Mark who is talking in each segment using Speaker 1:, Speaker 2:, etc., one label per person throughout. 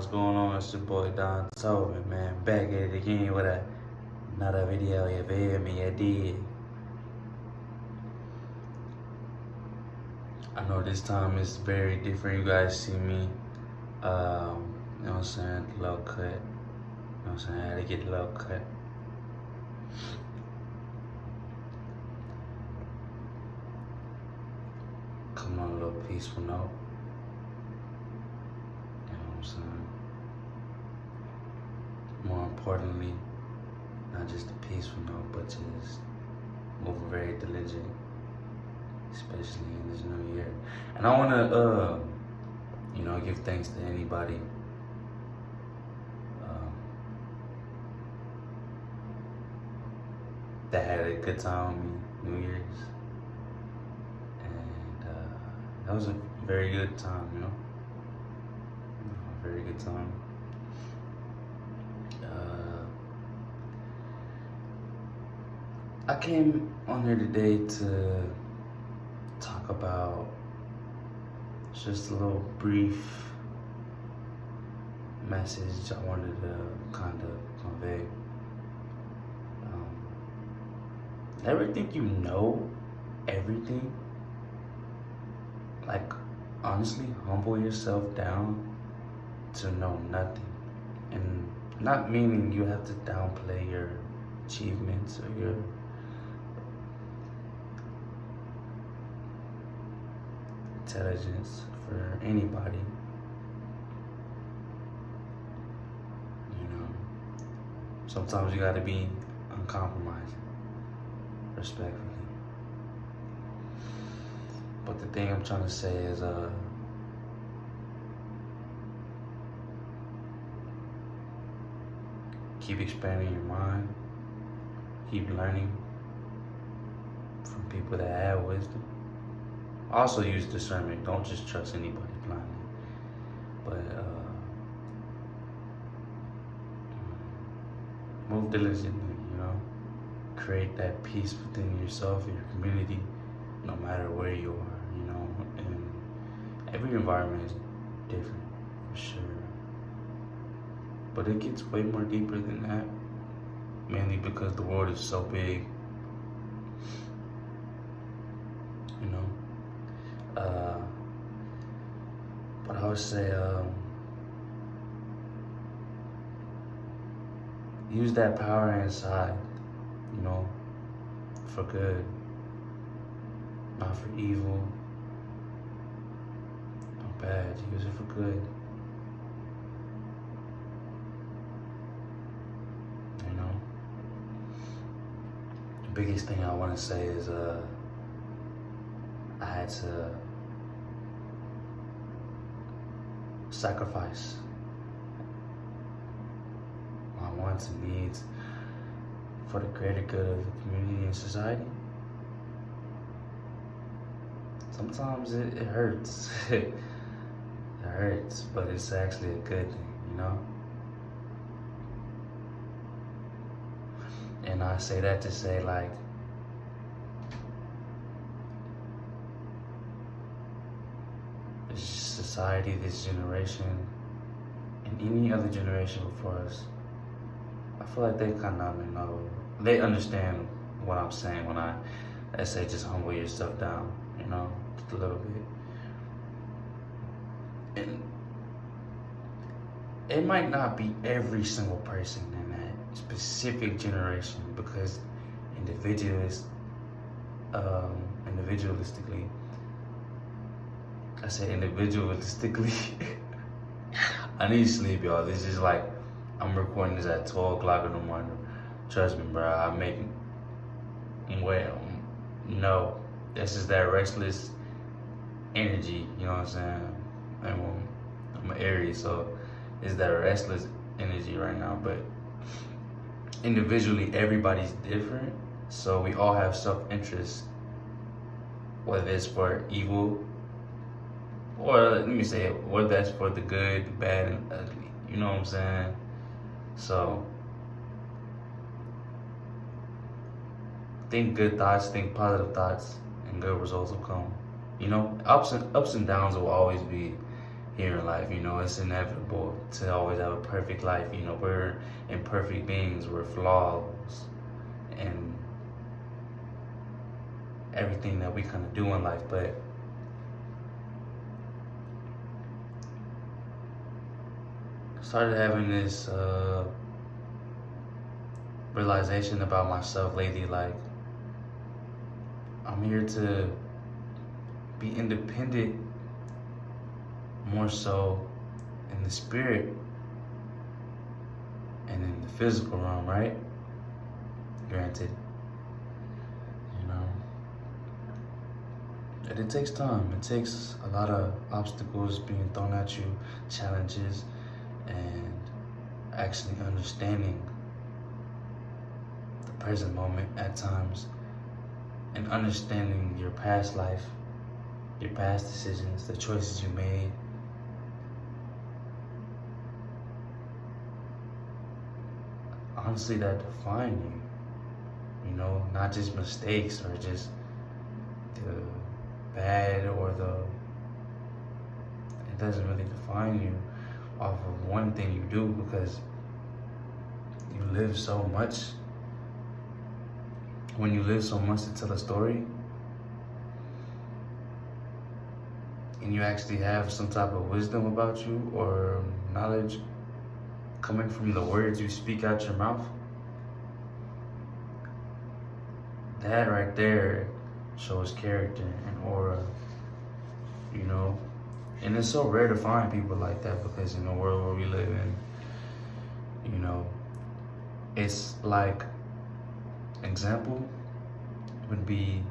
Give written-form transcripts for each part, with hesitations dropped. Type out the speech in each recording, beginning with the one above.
Speaker 1: what's going on? It's your boy Don Tobin, man. Back at it again with another video. You feel me? You did. I know this time is very different. You guys see me, you know what I'm saying? Low cut. You know what I'm saying? I had to get low cut. Come on, a little peaceful note. You know what I'm saying? More importantly, not just a peaceful note, but just moving very diligent, especially in this new year. And I wanna, give thanks to anybody that had a good time with me, New Year's. And that was a very good time, a very good time. I came on here today to talk about just a little brief message I wanted to kind of convey. Never think you know everything. Like, honestly, humble yourself down to know nothing. And not meaning you have to downplay your achievements or your intelligence for anybody. Sometimes you gotta be uncompromising, respectfully. But the thing I'm trying to say is, keep expanding your mind, keep learning from people that have wisdom. Also use discernment. Don't just trust anybody blindly. But move diligently, create that peace within yourself and your community, no matter where you are, and every environment is different, for sure. But it gets way more deeper than that, mainly because the world is so big, But I would say, use that power inside, for good, not for evil, not bad. Use it for good. The biggest thing I want to say is, I had to sacrifice my wants and needs for the greater good of the community and society. Sometimes it hurts. It hurts, but it's actually a good thing, And I say that to say, like, this society, this generation, and any other generation before us, I feel like they kind of know, they understand what I'm saying when I say just humble yourself down, just a little bit. And it might not be every single person in that specific generation, because individualistically, I say individualistically, I need sleep, y'all. This is like, I'm recording this at 12 o'clock in the morning. Trust me, bro, no, this is that restless energy, you know what I'm saying? I'm an Aries, so it's that restless energy right now, but individually, everybody's different, so we all have self-interest, whether it's for evil, or let me say it, whether that's for the good, bad, and ugly, you know what I'm saying? So, think good thoughts, think positive thoughts, and good results will come. Ups and downs will always be here in life. You know, it's inevitable to always have a perfect life. You know, we're imperfect beings, we're flaws, and everything that we kind of do in life. But I started having this realization about myself lately. Like, I'm here to be independent, more so in the spirit and in the physical realm, right? Granted, you know, and it takes time. It takes a lot of obstacles being thrown at you, challenges, and actually understanding the present moment at times, and understanding your past life, your past decisions, the choices you made. Honestly, that define you, you know, not just mistakes or just the bad or it doesn't really define you off of one thing you do, because you live so much. When you live so much to tell a story, and you actually have some type of wisdom about you or knowledge coming from the words you speak out your mouth, that right there shows character and aura, you know. And it's so rare to find people like that, because in the world where we live in, you know, it's like, example would be,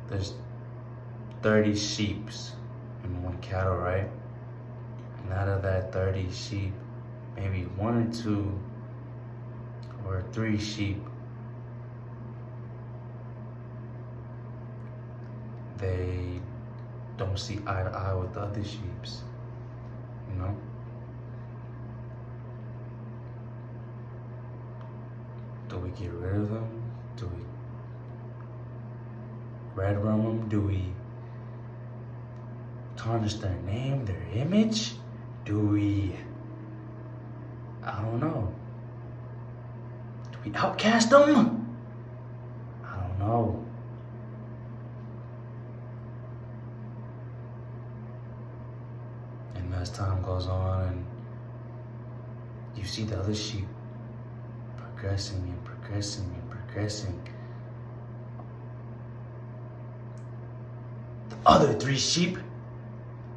Speaker 1: there's 30 sheeps and one cattle, right? And out of that 30 sheep, maybe 1 or 2 or 3 sheep, they don't see eye to eye with the other sheeps, you know? Do we get rid of them? Do we red rum them? Do we tarnish their name, their image? Do we, I don't know. Do we outcast them? I don't know. And as time goes on and you see the other sheep progressing and progressing and progressing, the other 3 sheep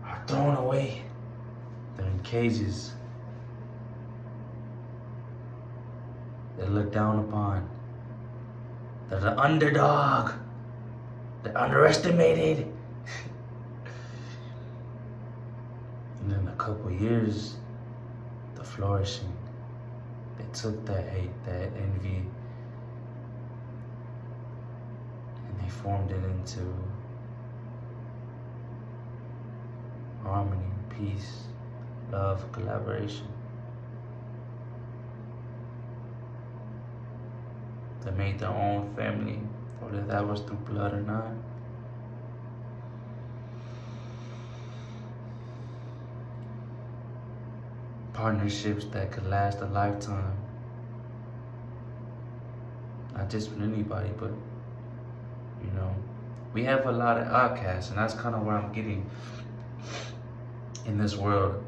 Speaker 1: are thrown away. They're in cages. They're looked down upon. They're the underdog. They're underestimated. And in a couple years, the flourishing, they took that hate, that envy, and they formed it into harmony, peace, love, collaboration. They made their own family, whether that was through blood or not. Partnerships that could last a lifetime. Not just with anybody, but, you know, we have a lot of outcasts, and that's kind of where I'm getting in this world,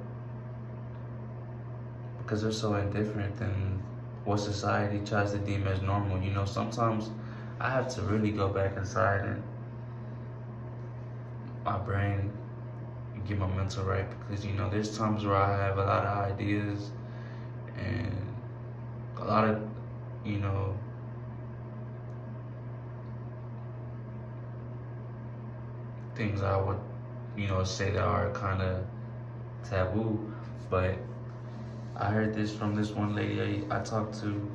Speaker 1: because they're so indifferent than what society tries to deem as normal. You know, sometimes I have to really go back inside and my brain and get my mental right, because, you know, there's times where I have a lot of ideas and a lot of, you know, things I would, you know, say that are kind of taboo. But I heard this from this one lady I talked to.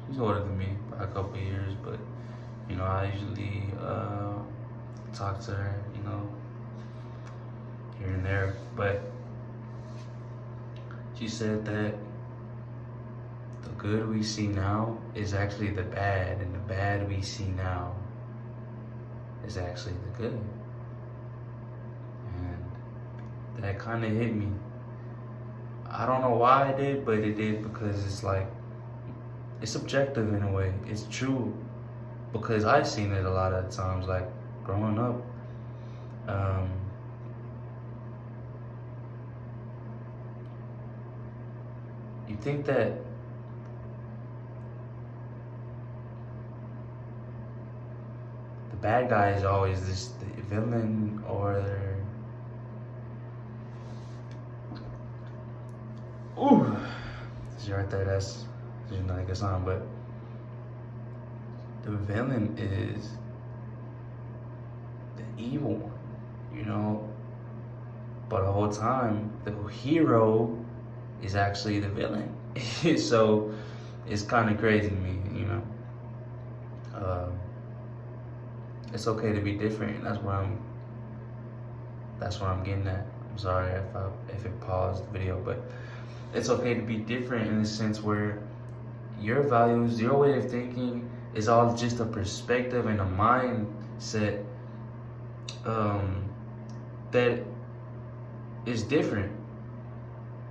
Speaker 1: She's older than me by a couple of years, but, you know, I usually talk to her, you know, here and there. But she said that the good we see now is actually the bad, and the bad we see now is actually the good. that kind of hit me. I don't know why it did, but it did, because it's like, it's subjective in a way. It's true, because I've seen it a lot of times, like growing up. Um, you think that the bad guy is always this the villain, or ooh, see right there, that's not a good sign, but the villain is the evil one, you know. But the whole time, the hero is actually the villain. So it's kind of crazy to me, you know. It's okay to be different. That's what I'm getting at. I'm sorry if it paused the video, but it's okay to be different in the sense where your values, your way of thinking is all just a perspective and a mindset that is different.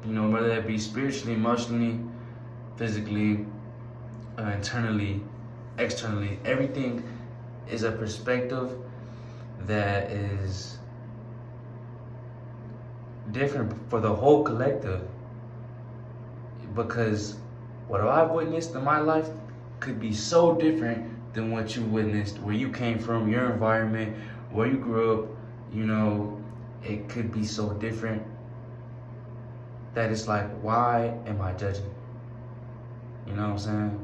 Speaker 1: You know, whether that be spiritually, emotionally, physically, internally, externally, everything is a perspective that is different for the whole collective. Because what I've witnessed in my life could be so different than what you witnessed, where you came from, your environment, where you grew up. You know, it could be so different that it's like, why am I judging? You know what I'm saying?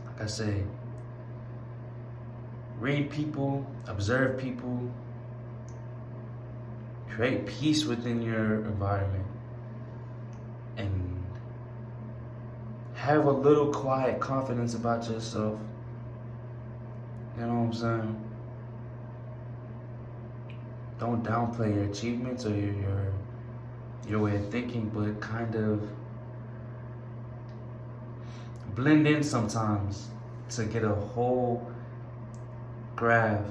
Speaker 1: Like I say, read people, observe people, create peace within your environment, and have a little quiet confidence about yourself. You know what I'm saying? Don't downplay your achievements or your way of thinking, but kind of blend in sometimes to get a whole graph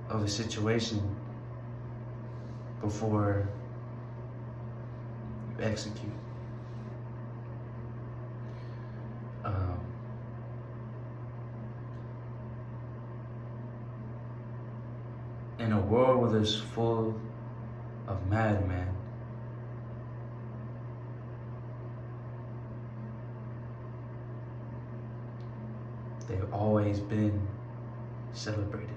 Speaker 1: of a situation before you execute. In a world where there's full of madmen, they've always been celebrated.